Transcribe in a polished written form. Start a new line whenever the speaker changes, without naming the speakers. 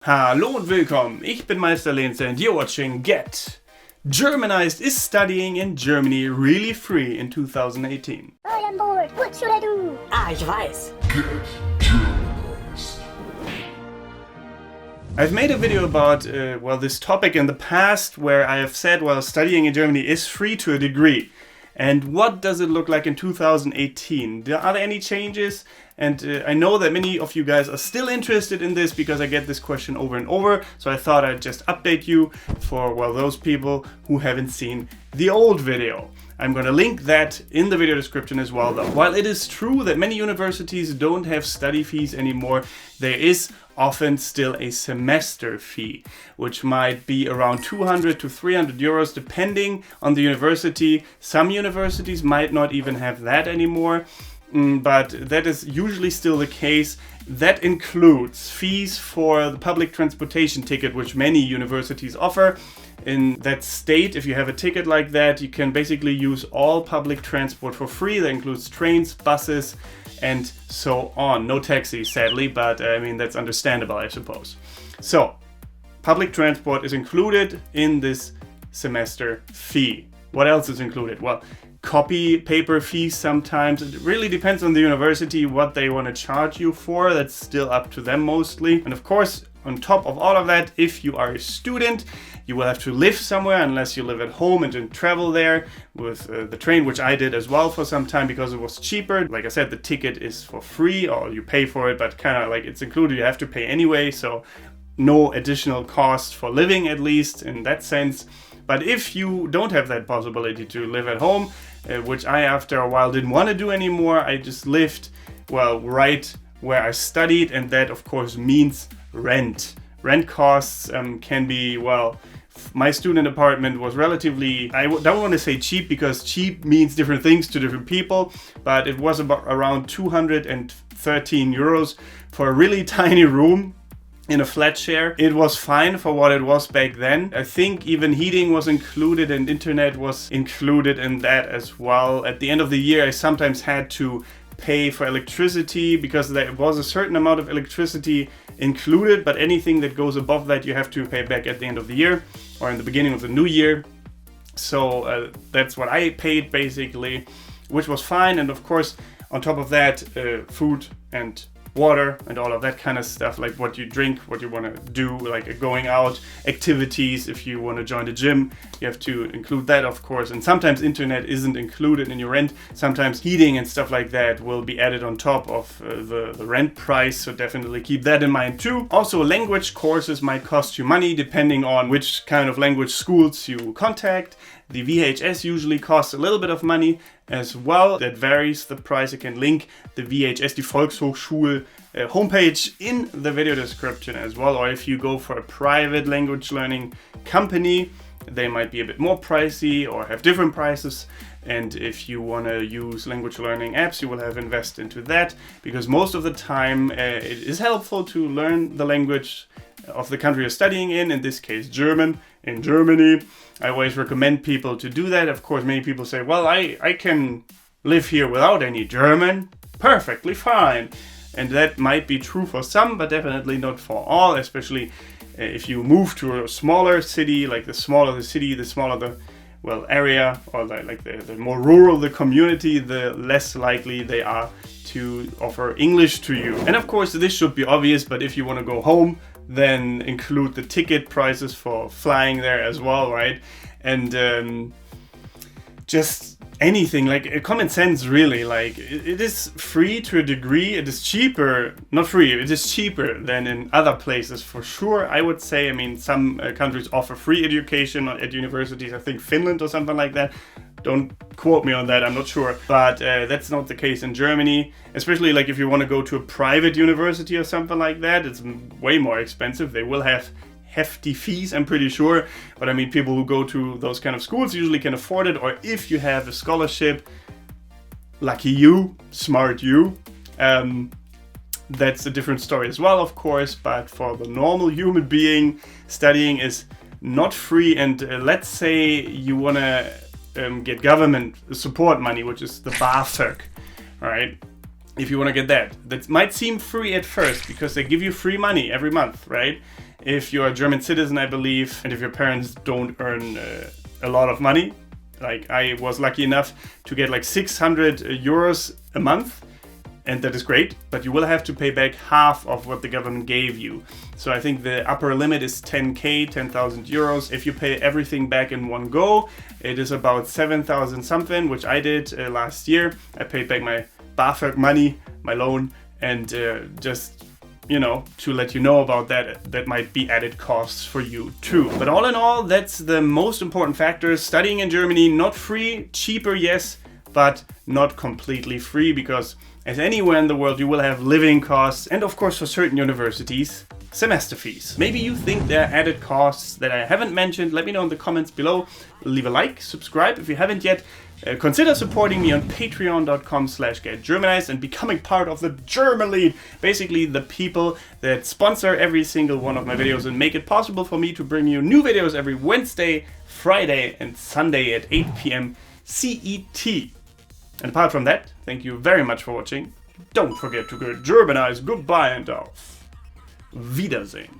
Hallo und willkommen, ich bin Meister Lenze and you're watching Get Germanized. Is studying in Germany really free in 2018?
I am bored. What should I do?
Ich weiß.
Get Germanized.
I've made a video about this topic in the past where I have said, studying in Germany is free to a degree. And what does it look like in 2018? Are there any changes? And I know that many of you guys are still interested in this because I get this question over and over. So I thought I'd just update you for, those people who haven't seen the old video. I'm going to link that in the video description as well, though. While it is true that many universities don't have study fees anymore, there is often still a semester fee, which might be around 200 to 300 euros, depending on the university. Some universities might not even have that anymore, but that is usually still the case. That includes fees for the public transportation ticket, which many universities offer. In that state, if you have a ticket like that, you can basically use all public transport for free. That includes trains, buses, and so on. No taxis, sadly, but that's understandable, I suppose. So, public transport is included in this semester fee. What else is included? Well, copy paper fees sometimes. It really depends on the university what they want to charge you for. That's still up to them mostly. And of course, on top of all of that, if you are a student, you will have to live somewhere unless you live at home and then travel there with the train, which I did as well for some time because it was cheaper. Like I said, the ticket is for free or you pay for it, but kind of like it's included. You have to pay anyway, so no additional cost for living, at least in that sense. But if you don't have that possibility to live at home, which I after a while didn't want to do anymore, I just lived, right where I studied, and that of course means rent. Rent costs can be, my student apartment was relatively, I don't want to say cheap because cheap means different things to different people, but it was about around 213 euros for a really tiny room in a flat share. It was fine for what it was back then. I think even heating was included and internet was included in that as well. At the end of the year, I sometimes had to pay for electricity because there was a certain amount of electricity included, but anything that goes above that you have to pay back at the end of the year or in the beginning of the new year. So that's what I paid basically, which was fine. And of course, on top of that, food and water and all of that kind of stuff, like what you drink, what you want to do, like going out, activities. If you want to join the gym, you have to include that, of course. And sometimes internet isn't included in your rent. Sometimes heating and stuff like that will be added on top of the rent price, so definitely keep that in mind too. Also, language courses might cost you money depending on which kind of language schools you contact. The VHS usually costs a little bit of money as well. That varies the price. I can link the VHS, the Volkshochschule homepage in the video description as well. Or if you go for a private language learning company, they might be a bit more pricey or have different prices. And if you want to use language learning apps, you will have to invest into that because most of the time it is helpful to learn the language of the country you're studying in this case German, in Germany. I always recommend people to do that. Of course, many people say, I can live here without any German. Perfectly fine. And that might be true for some, but definitely not for all, especially if you move to a smaller city. Like the smaller the city, the smaller the area, or the more rural the community, the less likely they are to offer English to you. And of course, this should be obvious, but if you want to go home, then include the ticket prices for flying there as well, right? And just anything, like common sense really, like it is free to a degree. It is cheaper, not free, it is cheaper than in other places for sure, I would say. Some countries offer free education at universities. I think Finland or something like that. Don't quote me on that, I'm not sure. But that's not the case in Germany. Especially like if you want to go to a private university or something like that, it's way more expensive. They will have hefty fees, I'm pretty sure. But people who go to those kind of schools usually can afford it. Or if you have a scholarship, lucky you, smart you. That's a different story as well, of course. But for the normal human being, studying is not free. And let's say you want to get government support money, which is the BAföG, right? If you want to get that might seem free at first because they give you free money every month, right? if you're a German citizen, I believe, and if your parents don't earn a lot of money. Like, I was lucky enough to get like 600 euros a month, and that is great, but you will have to pay back half of what the government gave you. So I think the upper limit is 10k, 10,000 euros. If you pay everything back in one go, it is about 7,000 something, which I did last year. I paid back my BAföG money, my loan, and just, you know, to let you know about that, that might be added costs for you too. But all in all, that's the most important factors. Studying in Germany, not free, cheaper, yes, but not completely free, because as anywhere in the world, you will have living costs, and of course for certain universities, semester fees. Maybe you think there are added costs that I haven't mentioned. Let me know in the comments below. Leave a like, subscribe if you haven't yet. Consider supporting me on patreon.com/getgermanized and becoming part of the German-Lead. Basically the people that sponsor every single one of my videos and make it possible for me to bring you new videos every Wednesday, Friday and Sunday at 8 p.m. CET. And apart from that, thank you very much for watching. Don't forget to get Germanized. Goodbye and auf Wiedersehen.